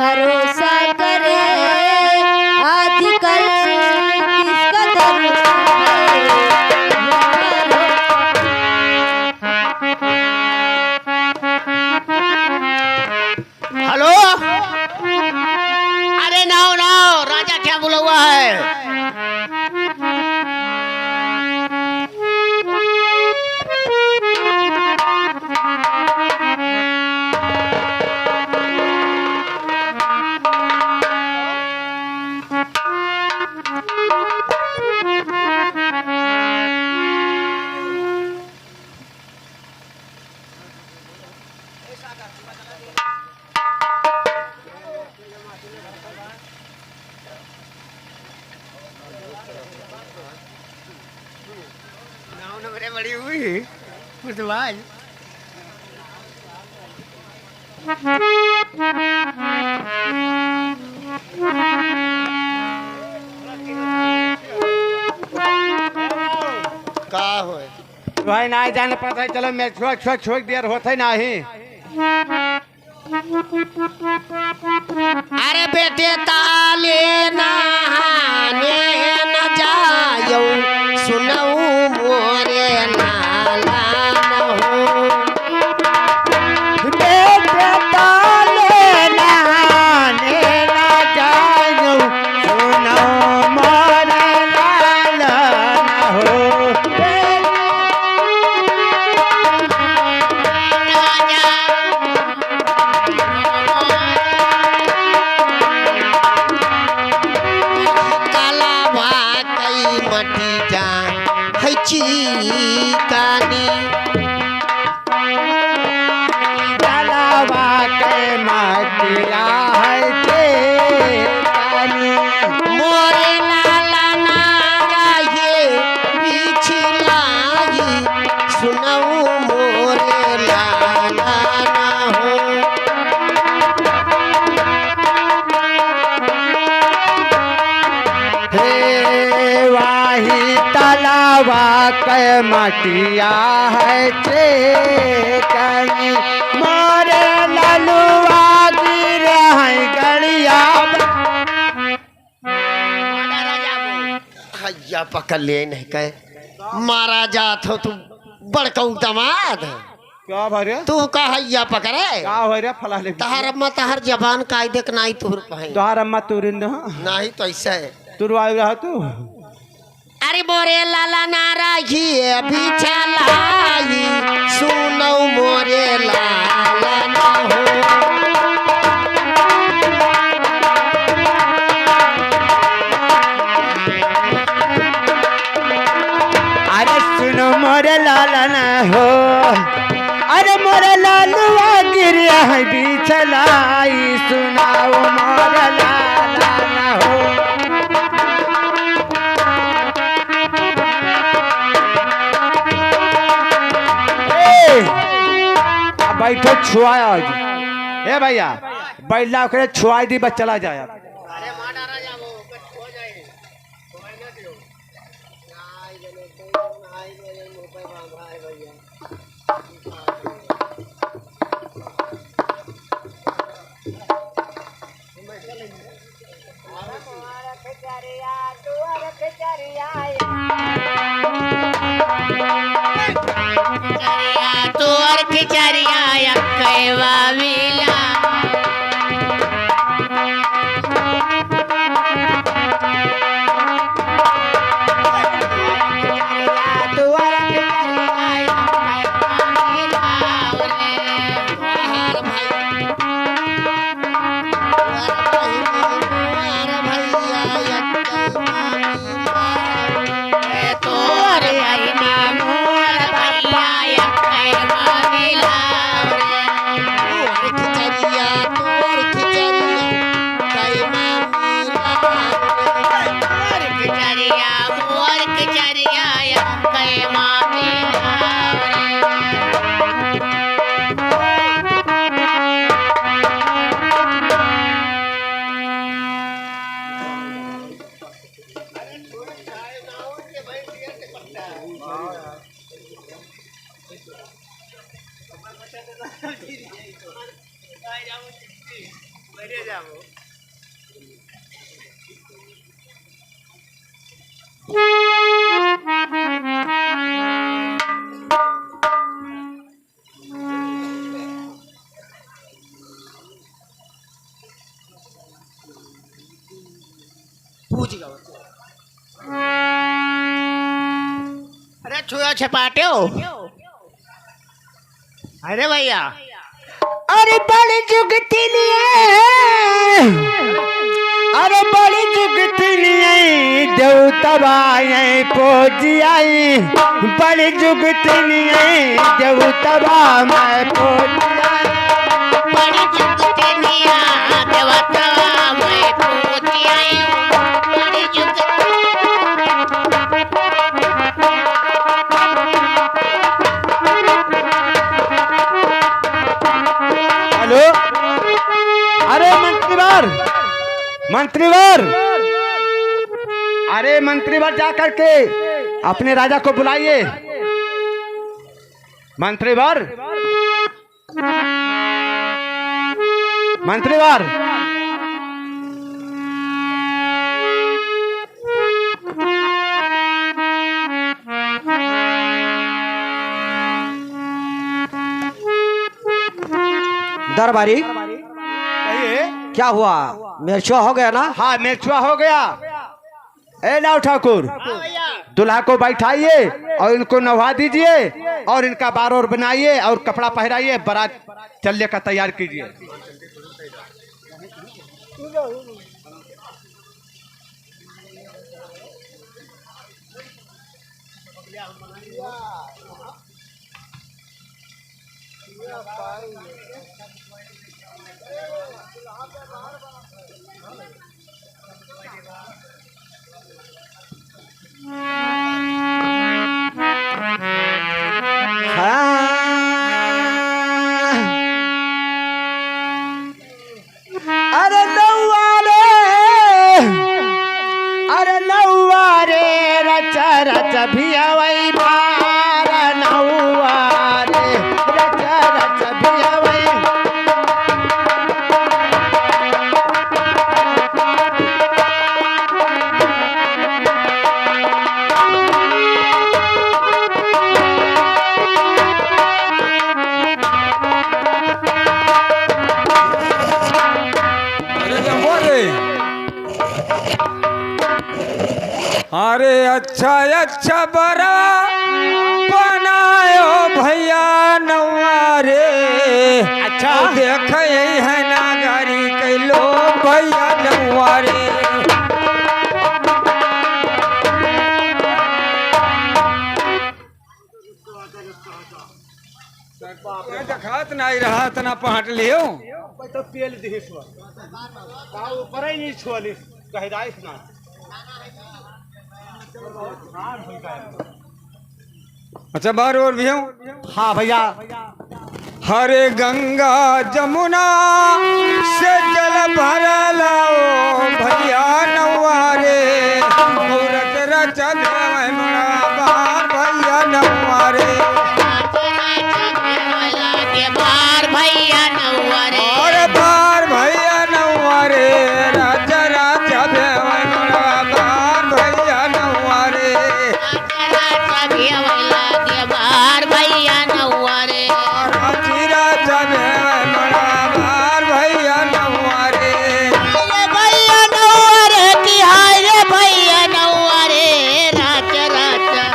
भरोसा करे आजकल किसका दर हेलो, अरे नाओ नाओ, राजा क्या बोला हुआ है? बड़ी हुई मुर्दबाज। का होए भाई ना जाने पता है, चलो मैं छोड़ देर होते नहीं। अरे बेटे ताले नहाने न जायो, सुनऊ मोरे नाला न हो। बेटे ताले नहाने न जायो, सुनो मोरे लाला न हो। चीकानी तलावा के मटिया है चेकानी, मोरे लाला नारा ये पिछलाई, सुनऊ मोरे लाला ना हो। हे वाही तलावा के मटिया है चेकानी, मोरे ललुआ गिरे हैं गड़िया। हैया पकड़ ले नहीं कहे मारा जात हो, तू बड़कऊ दमाद क्या भरे तू का हैया पकड़े। क्या हो रे फला ले तहर अम्मा तहर जबान कायदे के नहीं तुर पाए तोहार अम्मा तुरिन नहीं तो ऐसा है। तुरु आयु रहा तू। अरे मोरे लाला नारा ये भी चलाई, सुनो मोरे लाला ना हो। अरे सुनो मोरे लाला न हो, अरे मोरे लालुआ गिरिया है बिछलाई, सुनाओ मोरे लाला न हो। बैठो छुआया आज। ए भैया बैठला करे छुआई दी बस चला जाए। तुअर खिचरिया कैवा मिला, पूछ गया अरे छुआ छपाटे हो अरे भैया अरे बड़ी जुगती अरे बड़ी जुगती देवतबाई पोजी आई बड़ी जुगती देवतबा मैं पोजी आई बड़ी जुगती देवता मैं पूजी आई बड़ी जुगती हेलो अरे मंत्रीवर अरे मंत्रीवर जा करके अपने राजा को बुलाइए मंत्रीवर दरबारी क्या हुआ मेरछुआ हो गया ना हाँ मेरछुआ हो गया ए लाओ ठाकुर दुल्हा को बैठाइए और इनको नवा दीजिए और इनका बार और बनाइए और कपड़ा पहनाइए बारात चलने का तैयार कीजिए अरे नौवा रे रचा रचा भी अवई बार नौवा रे रचा रचा भी अवई अरे अच्छा बरा बनायो भैया नवारे अच्छा देख है ना गाड़ी कैलो भैया नवारे खात नहीं रहा तना पहट लियो तो पेल दिस ऊपर ही नहीं छोली कहदाइस ना अच्छा बार और भी हूँ हाँ भैया हरे गंगा जमुना से जल भर लाओ भैया नवारे मूरत रचा बार भैया नवारे बार भैया नवारे और बार भैया नवारे राजा राजा बार भैया नवारे बार भैया नवारे राजी राजा बार भैया नवारे भैया नवारे की हाय भैया नवारे राजा राजा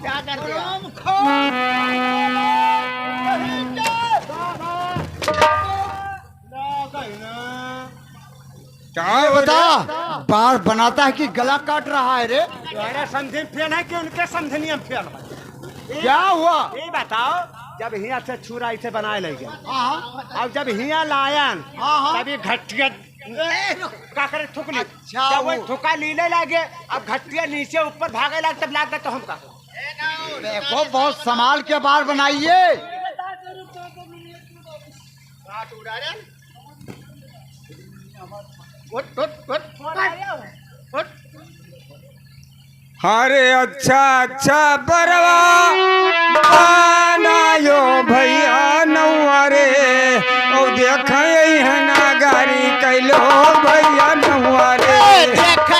क्या कर दिया क्या बता बार बनाता है कि गला काट रहा है रे तुम्हारा समझे फेल है कि उनके समझनिया फेल है क्या हुआ ये बताओ जब हिया से छुरा इसे बनाए लगे अब जब हिया लायन तभी घटिया का करे थुकली जब वो थुका लीले लगे अब घटिया नीचे ऊपर भागे लगे तब लाग गए तो हम का देखो बहुत संभाल के बार बनाइए अरे अच्छा बरवा बनायो भैया नवारे और देख है नागारी कैलो भैया नहुआ रे देख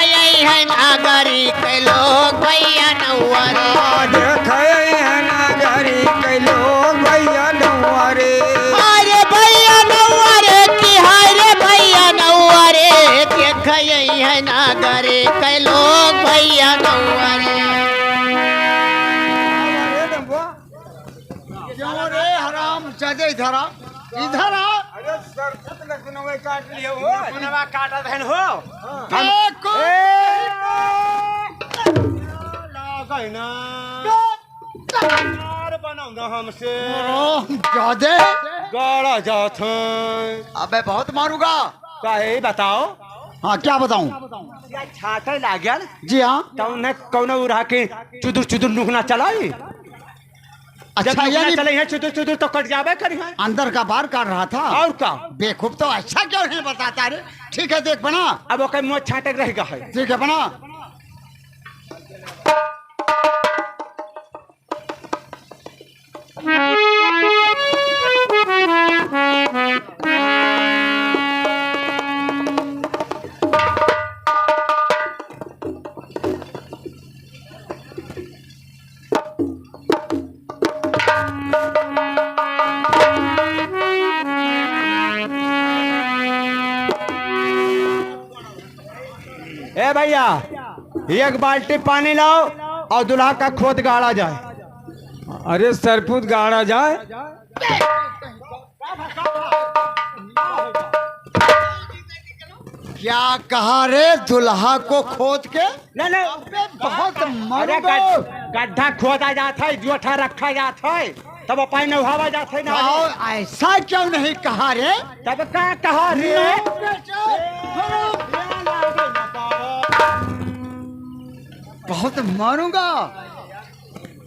है नागरी के लोग भैया नौआ रे देख है नागारी कैलो भैया नहुआ रे अरे भैया नौआ रे की हाय रे भैया नौआ रे देख है नागरी के लोग भैया नौआ रे क्यों रे हराम जादे इधर आ इधर आ अरे सर लखनऊ काट लियो हो पुनवा काटा बहन हो देखो लागै ना यार बनाऊ ना हमसे जादे गाड़ा जात अबे बहुत मारूंगा काहे बताओ हाँ क्या बताऊं या छाटे लागल जी हाँ तौने कौनो उड़ा के चुदुर चुदुर नुकना चलाई अच्छा जब यानी चले हैं चुदुर चुदुर तो कट जावे करी है अंदर का बार काट रहा था और का बेवकूफ तो अच्छा क्यों नहीं बताता रे ठीक है देख बना अब ओके मुंह छाटे रहेगा है ठीक है बना ए भैया एक बाल्टी पानी लाओ और दूल्हा का खोद गाड़ा जाए अरे सरपुत गाड़ा जाए क्या कहा रे दुल्हा को खोद के नहीं नहीं बहुत अरे मारूंगा गड्ढा खोदा जाता है जोठा रखा जाता है तब पानी नहावा जाता है ना आओ, ऐसा क्यों नहीं कहा रे तब का कहा रे बहुत मारूंगा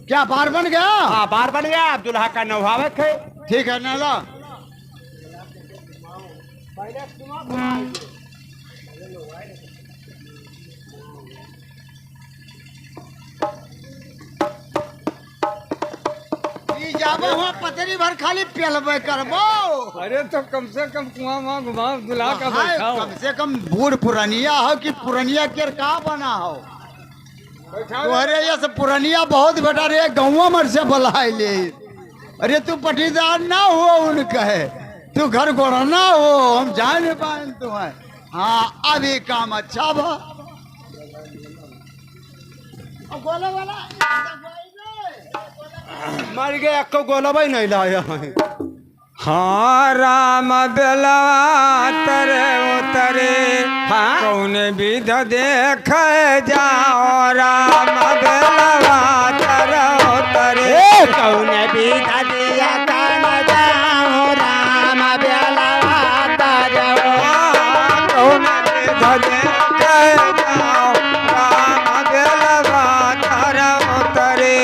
क्या बार बन गया हाँ बार बन गया अब दूल्हा का नहावे थे ठीक है नाला ई जाबो हुआ पतरी भर खाली पेलबे करबो अरे तो कम से कम कुआं वहाँ घुमाओ दुल्हा का हाय, बैठाओ कम से कम बूढ़ पुरनिया हो कि पुरनिया के का बना हो अरे ये सब पुरनिया बहुत बेटा रे गाँव मर से बुलाए ले अरे तू पटीदार ना हो उनका है तू घर गोड़ा ना हो हम जान नहीं पाए तुम्हें हाँ अभी काम अच्छा बा गोला वाला मर गया को गोलबई नहीं लाया है हाँ राम बेलवा तरे उतरे हाँ? कौन विध देख जाओ राम बेलवा तरे उतरे कौन भी दिया कान जाओ राम बेलवा तारो कौन विध देख जाओ राम बेलवा तरे उतरे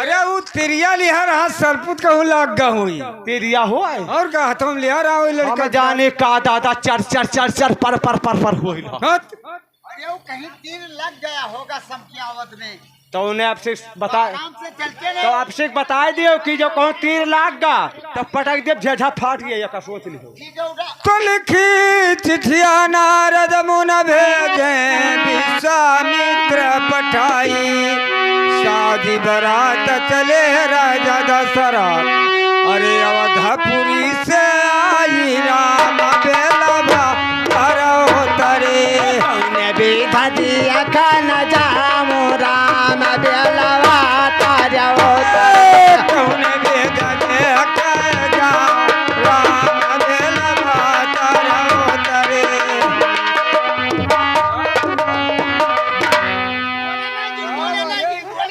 अरे वो तिरिया लिया रहा सरपुत कहूँ लाग गा हुई तेरिया हो आए और का हाथों में लिया रहा हुई हम लड़का जाने का दादा चर चर चर चर पर हुई हट। अरे वो कहीं तीर लग गया होगा समकियावत में तो उन्हें आपसे बता आराम से चलते तो रहे आपसे बता दियो कि जो कौन तीर लाग गा तो पटक दे झेझा फाट गया या का सोच लियो ठीक है उठा तो लिखी चिठिया नारद मुन भेजे विश्वामित्र पठाई शादी बरात चले राजा दशरथ अरे अवधपुरी से आई राम बेलवा करो तरे विधा दिया खाना जामो राम बेलवा तारो कौन वेद देख जाओ राम बेलवा करो तरे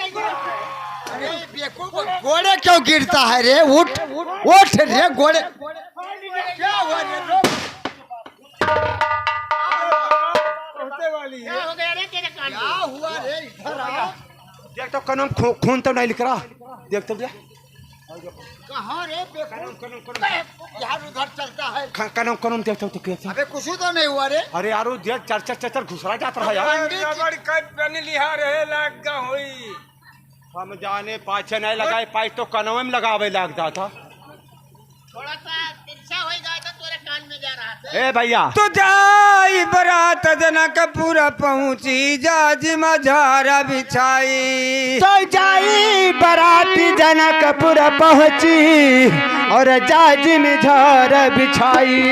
अरे बेवकूफ घोड़े क्यों गिरता है रे उठ उठ रे घोड़े क्या हुआ रे रुक। क्या हुआ रे इधर आ देख तो कनम खून तो नहीं लिख रहा देख तो कहाँ रे यार उधर चलता है। कनम कनम देखते तो कैसे? अबे कुछ तो नहीं हुआ रे। अरे यारो जे चर चर घुसरा जात रहा यार। रबड़ कट पहन लिहा रहे लग गा होई। हम जाने पाछे नहीं लगाए, पाछ तो कनवे में लगावे लग जाता। थोड़ा सा तिरछा हो गया तो तेरे कान में जा रहा था। ए भैया तो जाई बरात जनकपुर पहुंची जाजी मझारा बिछाई। तो जाई बराती जनकपुर पहुंची और जाजी में झार बिछाई।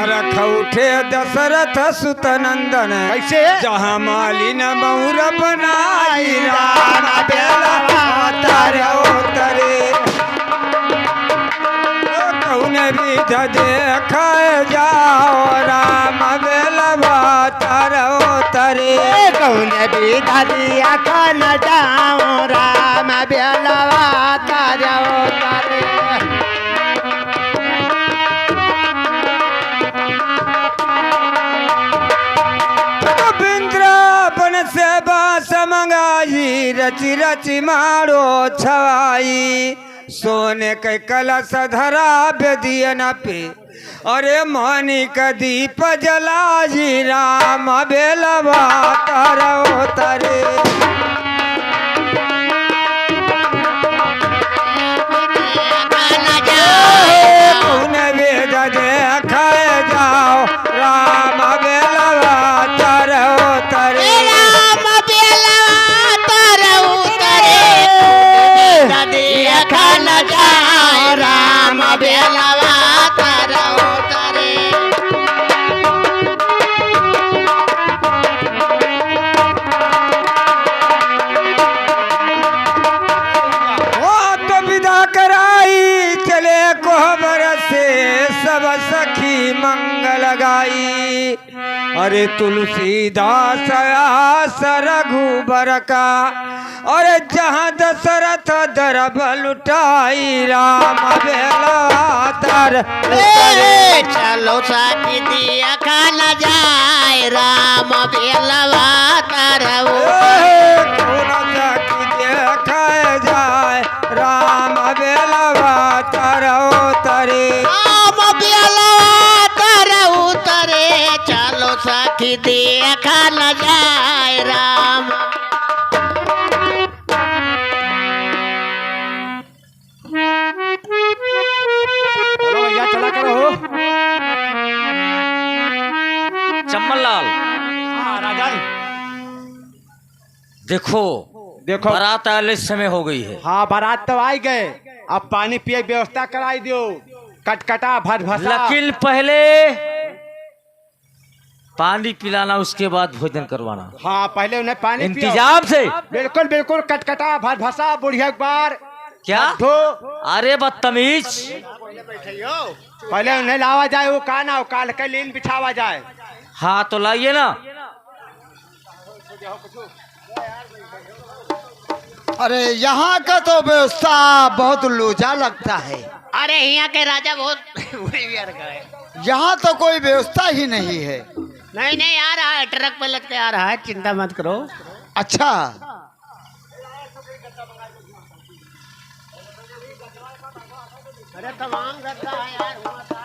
रख उठे दशरथ सुत नंदन कैसे? जहाँ मालिन बहुर बनाई राम बेला तारे उतरे। कौन विध देख जाओ राम बेलवा तारे उतरे। कौन विधा दिया खान जाऊं राम बेलवा तारे उतरे। बिंद्रापन से बास मंगाई रची रची मारो छवाई। सोने के कलश धरा बेदियन पे अरे मानी का दीप जलाई राम बेलवा तारा उतरे। कौन वेद देख जाओ राम बेलवा तारा उतरे। राम बेलवा तारे उतरे। नदिया खान जाए राम बेलवा तारे उतरे। वो तो विदा कराई चले कोहबर से सब सखी मंगल गाई। अरे तुलसीदास आस रघुबर का और जहाँ दशरथ दरब लुटाई राम बेला तर ए, चलो साथी दिया खाना जाए राम बेलवा तारे उतरे। कौन सखी देखा जाए राम बेलवा तर उतरे। राम बेलवा तारे उतरे। चलो साथी देखा न जाए राम। चलो भैया चला करो। चम्मनलाल हाँ राजन देखो देखो। बारात आने समय हो गई है। हाँ बारात तो आई गए, अब पानी पिए की व्यवस्था कराई दियो। कटकटा भट भसा। लेकिन पहले पानी पिलाना, उसके बाद भोजन करवाना हाँ पहले उन्हें पानी पियो। इंतजाम से। बिल्कुल बिल्कुल कटकटा भट भसा बुढ़िया एक बार क्या? धो। अरे बदतमीज, पहले उन्हें लावा जाए, वो का ना काल के लीन बिछावा जाए। हाँ तो लाइए ना। अरे यहाँ का तो व्यवस्था बहुत लोचा लगता है। अरे यहाँ के राजा बहुत बुरे व्यवहार करे। यहाँ तो कोई व्यवस्था ही नहीं है। नहीं नहीं आ रहा है, ट्रक पे लगते आ रहा है, चिंता मत करो। अच्छा अरे तमाम करता है यार हुआ था।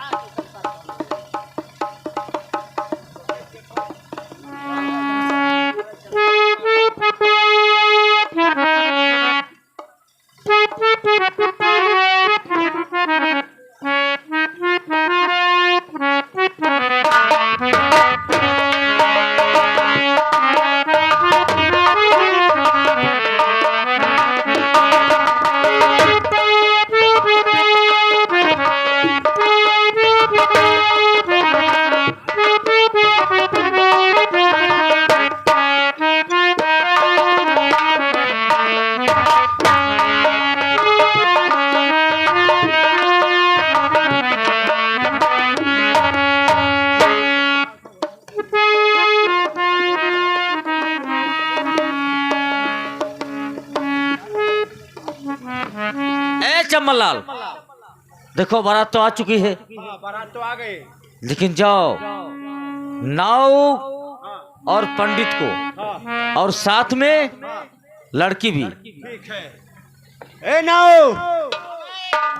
चम्मनलाल देखो बारात तो आ चुकी है, बारात तो आ गए। लेकिन जाओ नाव और पंडित को और साथ में लड़की भी। ठीक है। ए नाउ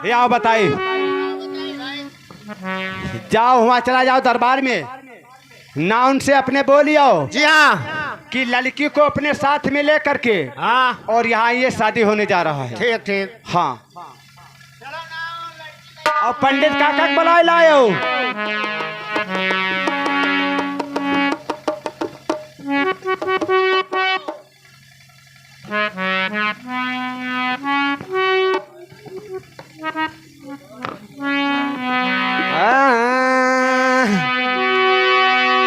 ये आओ बताइए। जाओ वहाँ चला जाओ दरबार में, नाउन से अपने बोलियो। जी हाँ। कि लड़की को अपने साथ में ले करके हाँ और यहाँ ये शादी होने जा रहा है। ठीक ठीक। हाँ। और पंडित काका को बुलाए लाओ।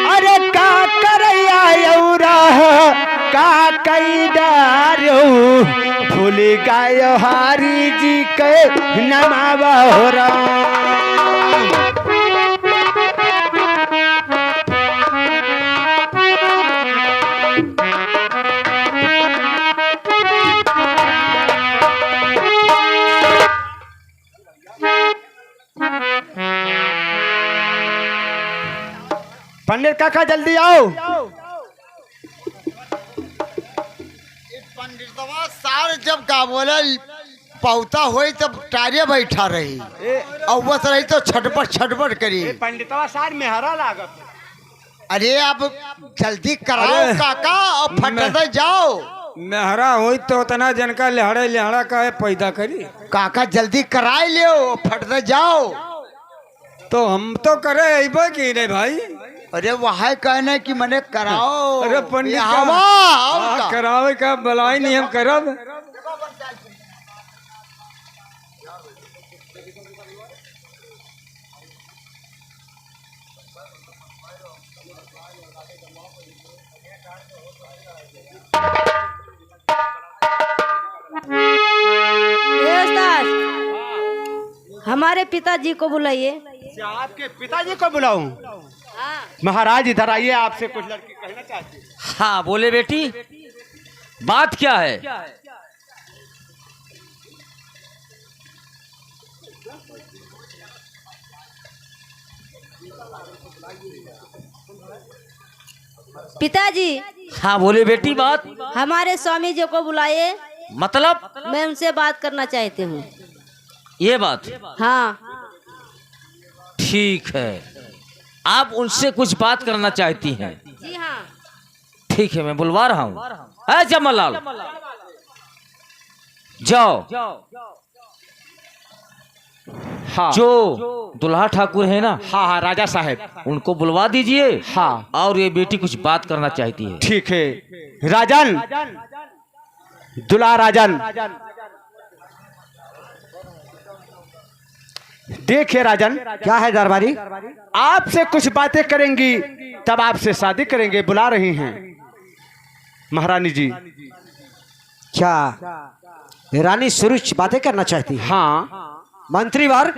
अरे का करैया यौरा का कई डारो भूल गायो हारी जी के नमावा हो पंडित काका जल्दी आओ। पंडितवा सार जब का बोला पौता होई तब टारिया बैठा रही और बस रही तो छटपट छटपट करी। पंडितवा सार में हरा लागत। अरे आप जल्दी कराओ काका और फटते जाओ। मेहरा होई तो उतना जनका लहड़ा लहड़ा का पैदा करी। काका जल्दी कराए लियो फटते जाओ। तो हम तो करे अबे की नहीं भाई। अरे वहाँ कहने की मने कराओ। अरे पंडित का करावे का बुलाई नहीं हम करब। हमारे पिताजी को बुलाइए। आपके पिताजी को बुलाऊं? महाराज इधर आइए, आपसे कुछ लड़की कहना चाहती है। हाँ बोले बेटी, बात क्या है? पिताजी। हाँ बोले बेटी, बात। हमारे स्वामी जी को बुलाइए। मतलब? मैं उनसे बात करना चाहती हूँ। ये बात? हाँ ठीक है, आप उनसे कुछ बात करना चाहती हैं? जी हाँ। ठीक है, मैं बुलवा रहा हूँ। है जमलाल, जाओ। हाँ। जो दुल्हा ठाकुर है ना, हाँ हाँ राजा साहब, उनको बुलवा दीजिए। हाँ। और ये बेटी कुछ बात करना चाहती है। ठीक है। राजन, दुल्हा राजन, देखिए राजन। क्या है दरबारी? आपसे कुछ बातें करेंगी तब आपसे शादी करेंगे, बुला रही हैं महारानी जी। क्या रानी सुरुच बातें करना चाहती है? हाँ। मंत्रीवार?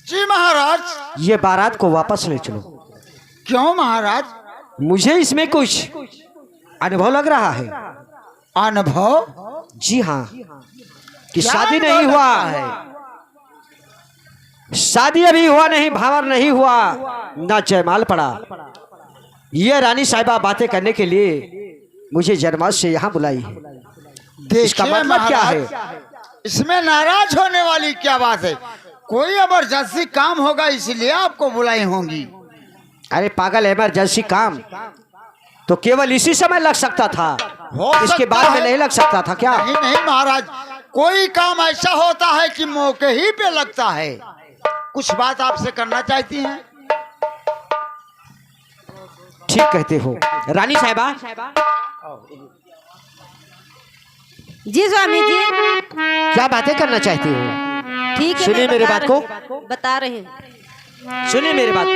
जी महाराज। ये बारात को वापस ले चलो। क्यों महाराज? मुझे इसमें कुछ अनुभव लग रहा है। अनुभव? जी हाँ, कि शादी नहीं हुआ है। शादी अभी हुआ नहीं, भावर नहीं हुआ, ना जयमाल पड़ा। ये रानी साहिबा बातें करने के लिए मुझे जन्माज से यहाँ बुलाई है। इसका मतलब क्या है? इसमें नाराज होने वाली क्या बात है? कोई इमरजेंसी काम होगा इसलिए आपको बुलाई होंगी। अरे पागल, इमरजेंसी काम तो केवल इसी समय लग सकता था, इसके बाद में नहीं लग सकता था क्या? नहीं नहीं महाराज, कोई काम ऐसा होता है कि मौके ही पे लगता है। कुछ बात आपसे करना चाहती हैं। ठीक कहते हो रानी साहिबा। जी स्वामी जी। क्या बातें करना चाहती हो? ठीक है, सुनिए मेरी बात को। बता रहे हैं। सुनिए मेरी बात को।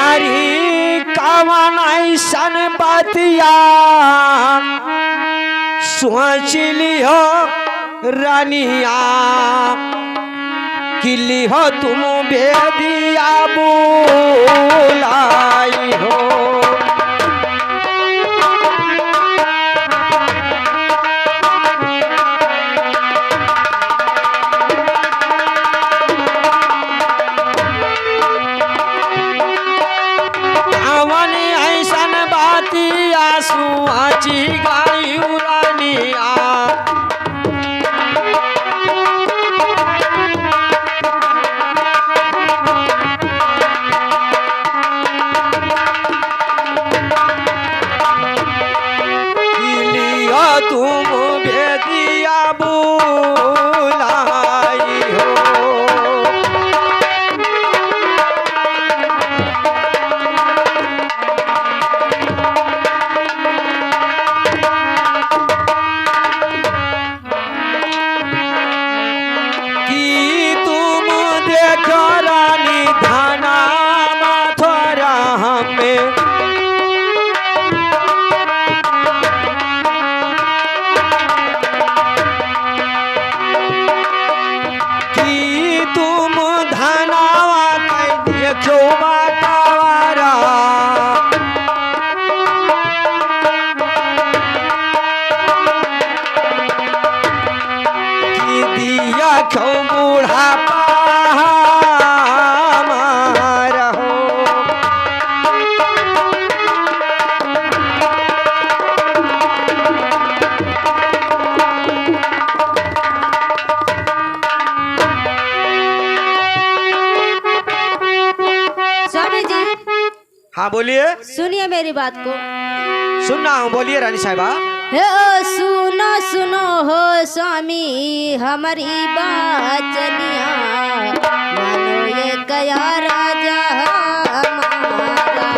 अरे कामन ऐसन बातिया सोच लियो रानिया, कि लिहो तुम बेदिया बुलाई हो। तुम बेदिया बुलाई हो। कि तुम देखो रानी धाना माथुरा हमें कि तुम धनावा कह देखो बातावारा कि दिया क्यों बुढ़ापा हमारा हो। स्वामी जी हाँ बोलिए, सुनिए मेरी बात को। सुन रहा हूँ, बोलिए रानी साहिबा। हे ओ सुनो सुनो हो स्वामी हमारी बाचनिया, मानो ये गया राजा हमारा।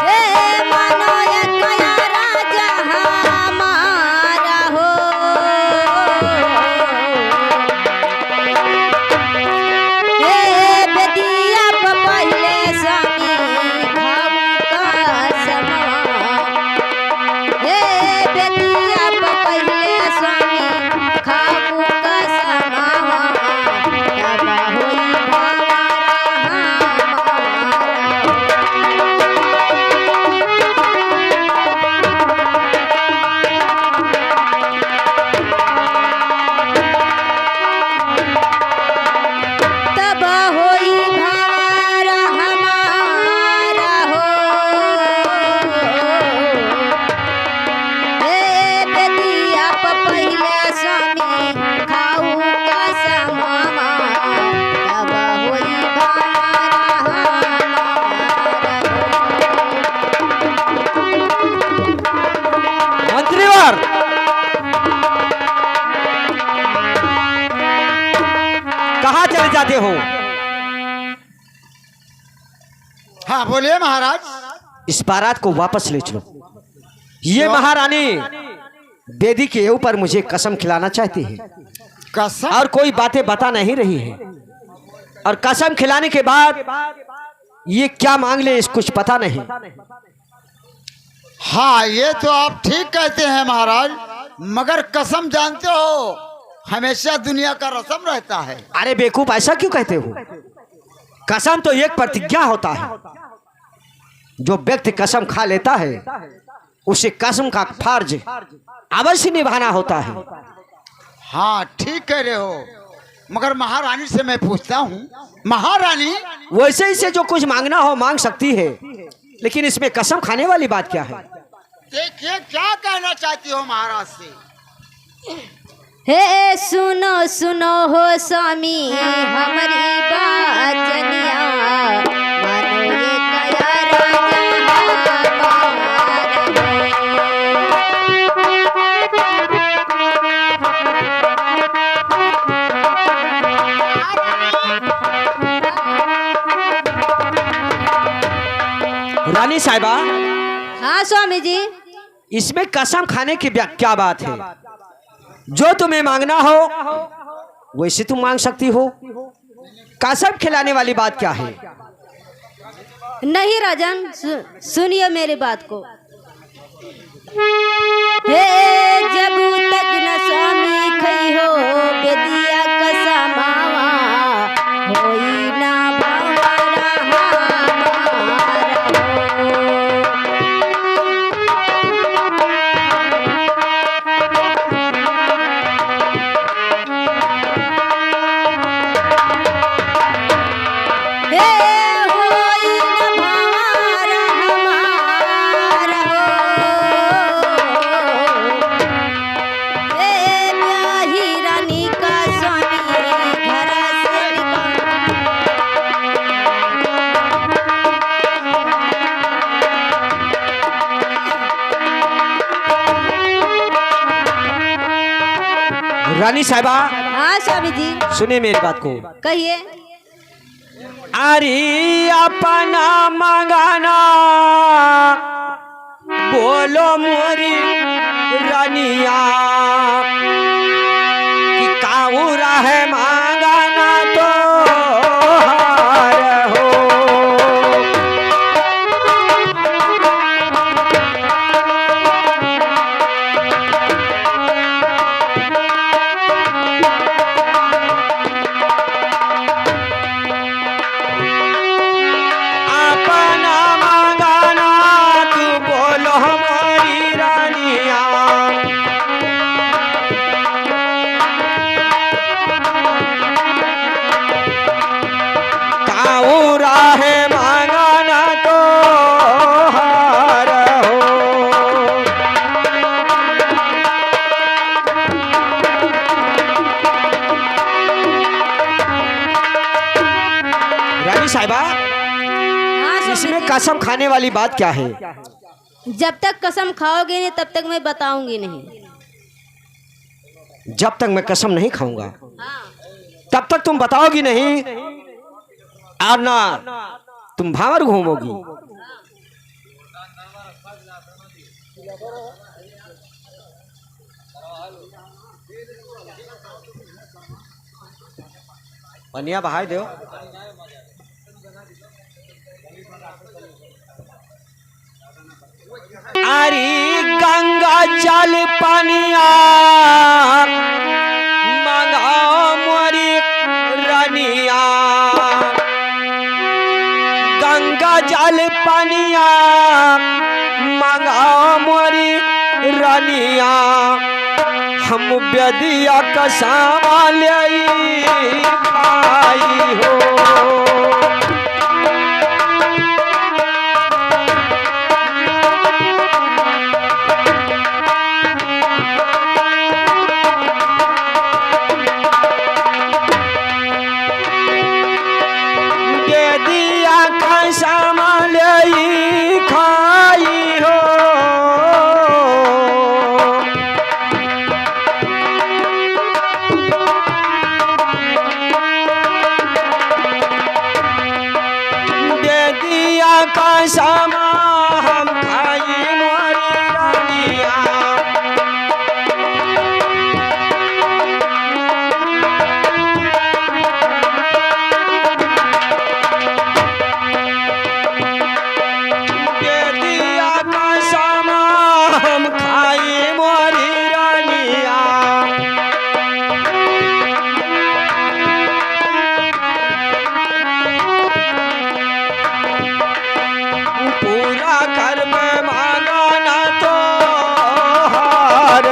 हे मानो ये गया राजा हमारा हो। हे बेदिया पहिले स्वामी खाऊ का समा। हे बेदिया पहिले स्वामी खाऊ का समा। तब होई हमारा तब होई भारा हमारा हो। हे बेदिया पहिले स्वामी खाऊ का समामा। तब होई भारा हमारा मंत्रीवर कहाँ चले जाते हो? हाँ बोलिए महाराज। इस बारात को वापस ले चलो। ये महारानी बेदी के ऊपर मुझे कसम खिलाना चाहती है कसम? और कोई बातें बता नहीं रही है। और कसम खिलाने के बाद ये क्या मांग ले इस कुछ पता नहीं। हाँ ये तो आप ठीक कहते हैं महाराज, मगर कसम जानते हो हमेशा दुनिया का रस्म रहता है। अरे बेवकूफ, ऐसा क्यों कहते हो? कसम तो एक प्रतिज्ञा होता है। जो व्यक्ति कसम खा लेता है उसे कसम का फर्ज अवश्य निभाना होता है। हाँ ठीक कह रहे हो, मगर महारानी से मैं पूछता हूँ, महारानी वैसे ही से जो कुछ मांगना हो मांग सकती है, लेकिन इसमें कसम खाने वाली बात क्या है? देखिए क्या कहना चाहती हो महाराज से। हे सुनो सुनो हो स्वामी हमारी बाचनिया, मानो ये गया राजा हमारा। रानी साहिबा, हाँ स्वामी जी। इसमें कसम खाने की क्या बात है? जो तुम्हें मांगना हो वैसे तुम मांग सकती हो। कसम खिलाने वाली बात क्या है? नहीं राजन, सुनिए मेरी बात को। हे जब तक न स्वामी खई हो बेदिया कसमावा, होई ना बावरा हमारा हो। हे होई ना बावरा हमारा हो। हे ब्याही रानी का स्वामी रानी साहिबा हाँ स्वामी जी सुनिए मेरी बात को। कहिए। अरे अपना मंगाना बोलो मोरी रानिया कि काऊरा है मांगाना तो हार हो। अपना मंगाना तू बोलो मोरी रानिया काऊरा है मांगाना तो हार हो। रानी साहिबा हाँ स्वामी इसमें जी। कसम खाने वाली बात क्या है? जब तक कसम खाओगे नहीं तब तक मैं बताऊंगी नहीं। जब तक मैं कसम नहीं खाऊंगा हाँ तब तक तुम बताओगी नहीं और ना तुम भावर घूमोगी। पनिया बहाई दो। अरे गंगा जल पनिया मंगाओ मोरी रानिया गंगा जल पनिया मंगाओ मोरी रानिया हम बेदिया कसावा ले खाई हो। बेदिया कसावा ले खाई हो। बेदिया कसावा हम खाई मोरी रानिया बेदिया कसावा हम खाई मोरी रानिया पूरा कर में मांगाना तो हार।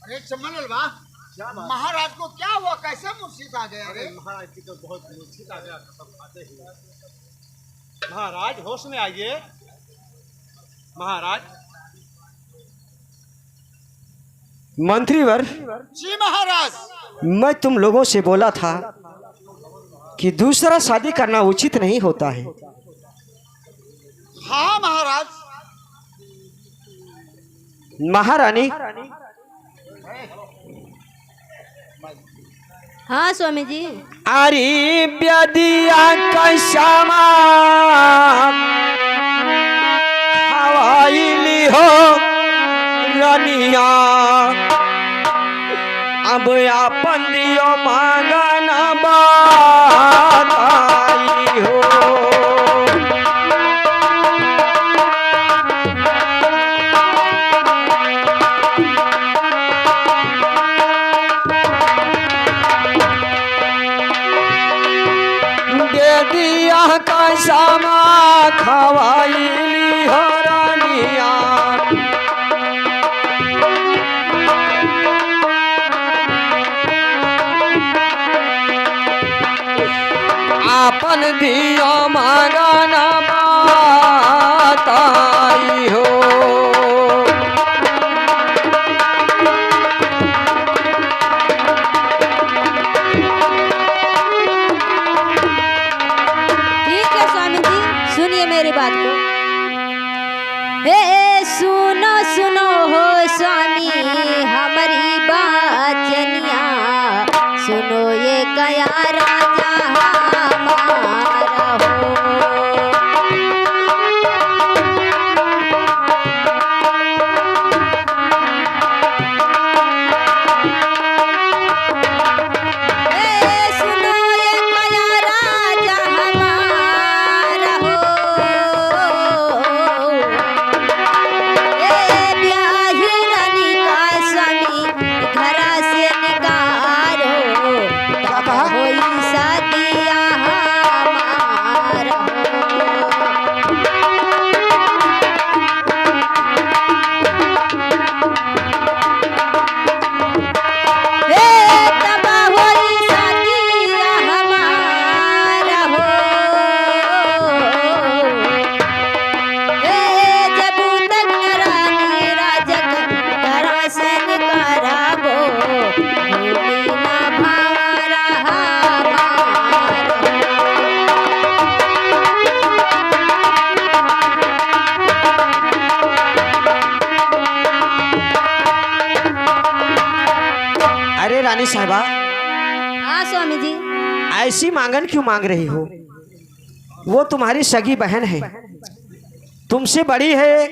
अरे चमन वाह, महाराज को क्या हुआ? कैसे मूर्छित आ गए? अरे महाराज की तो बहुत मूर्छित आ गया कसम खाते ही। महाराज होश में आइए। महाराज मंत्रीवर जी महाराज। मैं तुम लोगों से बोला था कि दूसरा शादी करना उचित नहीं होता है। हाँ महाराज। महारानी हाँ स्वामी जी। अरे बेदिया कसावा हवाई हो रानिया अब अपन दियो मांगना बात आई हो। बेदिया कसावा खवाई हो रानिया अपन दियो मांगना बात आई हो। मेरी बात को। हे सुनो सुनो हो स्वामी हमारी बाचनिया, सुनो ये कया राजा हमारा हो। रानी साहबा, हाँ स्वामी जी। ऐसी मांगन क्यों मांग रही हो? वो तुम्हारी सगी बहन है, तुमसे बड़ी है,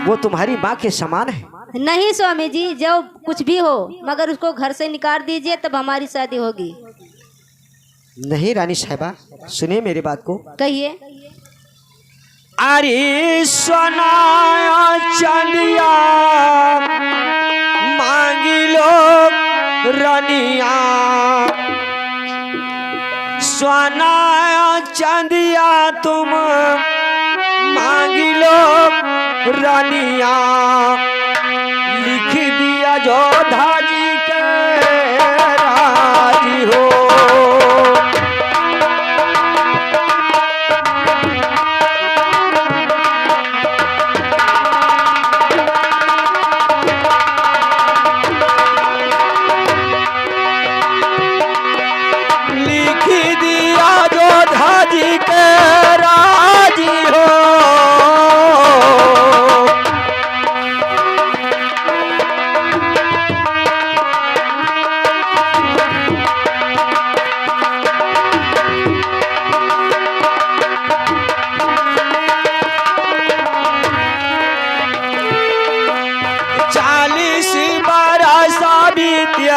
वो तुम्हारी माँ के समान है। नहीं स्वामी जी, जो कुछ भी हो मगर उसको घर से निकाल दीजिए तब हमारी शादी होगी। नहीं रानी साहबा, सुनिए मेरी बात को। कहिए। अरे सोना चंदिया मांगी लो रानिया, सोना चंदिया तुम मांगी लो रानिया, लिख दिया जो धाजी के राजी हो।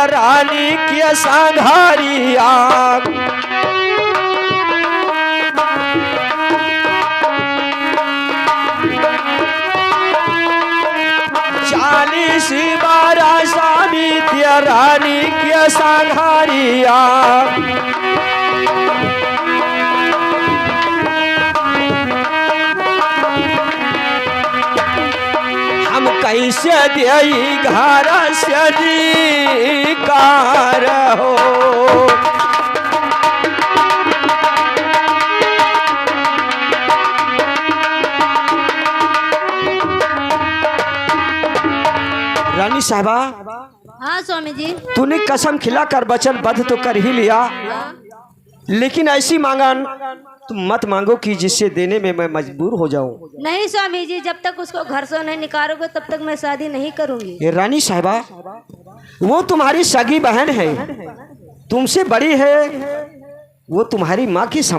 रानी के संघारिया, 40 बरस बीत रानी के संघारिया, हम कैसे देई घर से कार हो। रानी साहबा, हाँ स्वामी जी। तूने कसम खिलाकर वचन बद्ध तो कर ही लिया, लेकिन ऐसी मांगन तुम मत मांगो कि जिससे देने में मैं मजबूर हो जाऊं। नहीं स्वामी जी, जब तक उसको घर से नहीं निकालोगे तब तक मैं शादी नहीं करूंगी। ये रानी साहबा, वो तुम्हारी सगी बहन है, तुमसे बड़ी है, वो तुम्हारी माँ की समान